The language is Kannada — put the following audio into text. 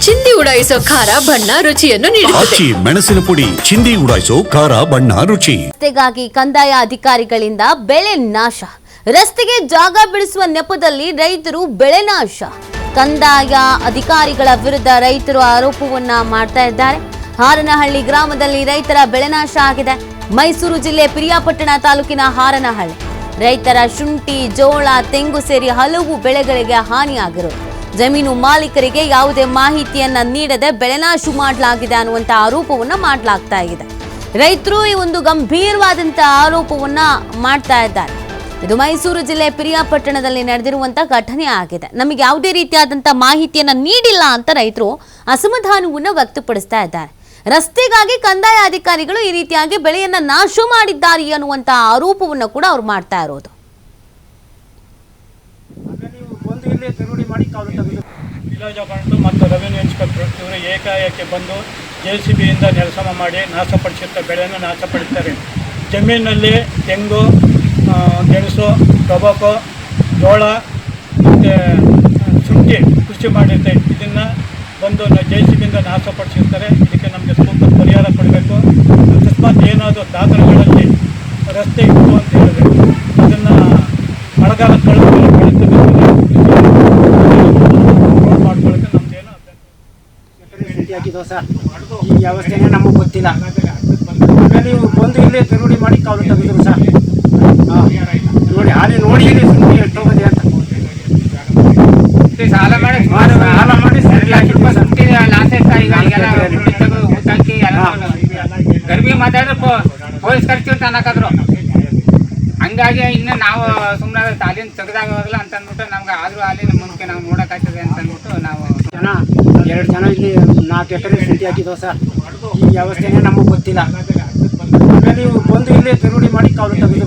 ಚಿಂದಿ ಉಡಾಯಿಸೋ ಖಾರ ಬಣ್ಣ ರುಚಿಯನ್ನು ನೀಡುತ್ತದೆ. ಮೆಣಸಿನ ಪುಡಿ ಚಿಂದಿ ಉಡಾಯಿಸೋ ಖಾರ ಬಣ್ಣ ರುಚಿ. ರಸ್ತೆಗಾಗಿ ಕಂದಾಯ ಅಧಿಕಾರಿಗಳಿಂದ ಬೆಳೆ ನಾಶ. ರಸ್ತೆಗೆ ಜಾಗ ಬಿಡಿಸುವ ನೆಪದಲ್ಲಿ ರೈತರು ಬೆಳೆ ನಾಶ. ಕಂದಾಯ ಅಧಿಕಾರಿಗಳ ವಿರುದ್ಧ ರೈತರು ಆರೋಪವನ್ನ ಮಾಡ್ತಾ ಇದ್ದಾರೆ. ಹಾರನಹಳ್ಳಿ ಗ್ರಾಮದಲ್ಲಿ ರೈತರ ಬೆಳೆ ನಾಶ ಆಗಿದೆ. ಮೈಸೂರು ಜಿಲ್ಲೆ ಪಿರಿಯಾಪಟ್ಟಣ ತಾಲೂಕಿನ ಹಾರನಹಳ್ಳಿ ರೈತರ ಶುಂಠಿ, ಜೋಳ, ತೆಂಗು ಸೇರಿ ಹಲವು ಬೆಳೆಗಳಿಗೆ ಹಾನಿಯಾಗಿರೋದು. ಜಮೀನು ಮಾಲೀಕರಿಗೆ ಯಾವುದೇ ಮಾಹಿತಿಯನ್ನ ನೀಡದೆ ಬೆಳೆನಾಶ ಮಾಡಲಾಗಿದೆ ಅನ್ನುವಂಥ ಆರೋಪವನ್ನ ಮಾಡಲಾಗ್ತಾ ಇದೆ. ರೈತರು ಈ ಒಂದು ಗಂಭೀರವಾದಂತಹ ಆರೋಪವನ್ನ ಮಾಡ್ತಾ ಇದ್ದಾರೆ. ಇದು ಮೈಸೂರು ಜಿಲ್ಲೆ ಪಿರಿಯಾಪಟ್ಟಣದಲ್ಲಿ ನಡೆದಿರುವಂತ ಘಟನೆ ಆಗಿದೆ. ನಮಗೆ ಯಾವುದೇ ರೀತಿಯಾದಂತಹ ಮಾಹಿತಿಯನ್ನ ನೀಡಿಲ್ಲ ಅಂತ ರೈತರು ಅಸಮಾಧಾನವನ್ನ ವ್ಯಕ್ತಪಡಿಸ್ತಾ ಇದ್ದಾರೆ. ರಸ್ತೆಗಾಗಿ ಕಂದಾಯ ಅಧಿಕಾರಿಗಳು ಈ ರೀತಿಯಾಗಿ ಬೆಳೆಯನ್ನ ನಾಶ ಮಾಡಿದ್ದಾರೆ ಅನ್ನುವಂತ ಆರೋಪವನ್ನು ಕೂಡ ಅವ್ರು ಮಾಡ್ತಾ ಇರೋದು. ವಿಲೇಜ್ ಅಕೌಂಟು ಮತ್ತು ರೆವಿನ್ಯೂ ಇನ್ಸ್ಪೆಕ್ಟರ್ ಇವರು ಏಕಾಏಕಿ ಬಂದು JCBಯಿಂದ ನೆಲಸಮ ಮಾಡಿ ನಾಶಪಡಿಸುತ್ತಾರೆ, ಬೆಳೆಯನ್ನು ನಾಶಪಡಿಸ್ತಾರೆ. ಜಮೀನಿನಲ್ಲಿ ತೆಂಗು, ಗೆಣಸು, ಟೊಬಾಕೊ, ಜೋಳ ಮತ್ತು ಶುಂಠಿ ಕೃಷಿ ಮಾಡಿರ್ತಾರೆ. ಇದನ್ನು ಬಂದು JCBಯಿಂದ ನಾಶಪಡಿಸಿರ್ತಾರೆ. ಇದಕ್ಕೆ ನಮಗೆ ಸೂಕ್ತ ಪರಿಹಾರ ಕೊಡಬೇಕು. ಅಕಸ್ಮಾತ್ ಏನಾದರೂ ದಾಖಲೆಗಳಲ್ಲಿ ರಸ್ತೆ ಇತ್ತು ಅಂತ ಹೇಳಿದ್ರೆ ಅದನ್ನು ಮಳೆಗಾಲ ಹಾಕಿದ್ವು ಸರ್. ಈ ವ್ಯವಸ್ಥೆನೇ ನಮಗೆ ಗೊತ್ತಿಲ್ಲ. ನೀವು ಬಂದು ಇಲ್ಲಿ ತಿರುಡಿ ಮಾಡಿ ಕಾಲು ತೆಗೆದ್ರು ಸರ್. ನೋಡಿ ಹಾಲಿ ನೋಡಿ ಇಲ್ಲಿ ಸುಮ್ಮನೆ ಎಷ್ಟೋಗಿದೆ ಅಂತ ಸಾಲ ಮಾಡಿ ಸರಿ ಹಾಕಿದ್ವಿ ಸರ್. ಗರ್ಭಿ ಮಾತಾಡಿದ್ರೆ ಪೊಲೀಸ್ ಕರ್ತೀವಿ ಅಂತ ಅನ್ನಕಾದ್ರು. ಹಂಗಾಗಿ ಇನ್ನು ನಾವು ಸುಮ್ಮನೆ ಅಲ್ಲಿಂದ ತೆಗೆದಾಗಲ್ಲ ಅಂತ ಅಂದ್ಬಿಟ್ಟು ನಮ್ಗೆ ಆದರೂ ಅಲ್ಲಿನ ಮುಂದೆ ನಾವು ನೋಡೋಕ್ಕಾಗ್ತದೆ ಅಂತ ಅಂದ್ಬಿಟ್ಟು ನಾವು ಎರಡು ಜನ ಇಲ್ಲಿ 4 ಎಕರೆ ಶುಂಠಿ ಹಾಕಿದ್ವು ಸರ್. ಈ ವ್ಯವಸ್ಥೆನೇ ನಮಗೆ ಗೊತ್ತಿಲ್ಲ. ನೀವು ಬಂದು ಇಲ್ಲಿ ತಿರುಡಿ ಮಾಡಿ ಕಾಲು ತೆಗೆದ್ರು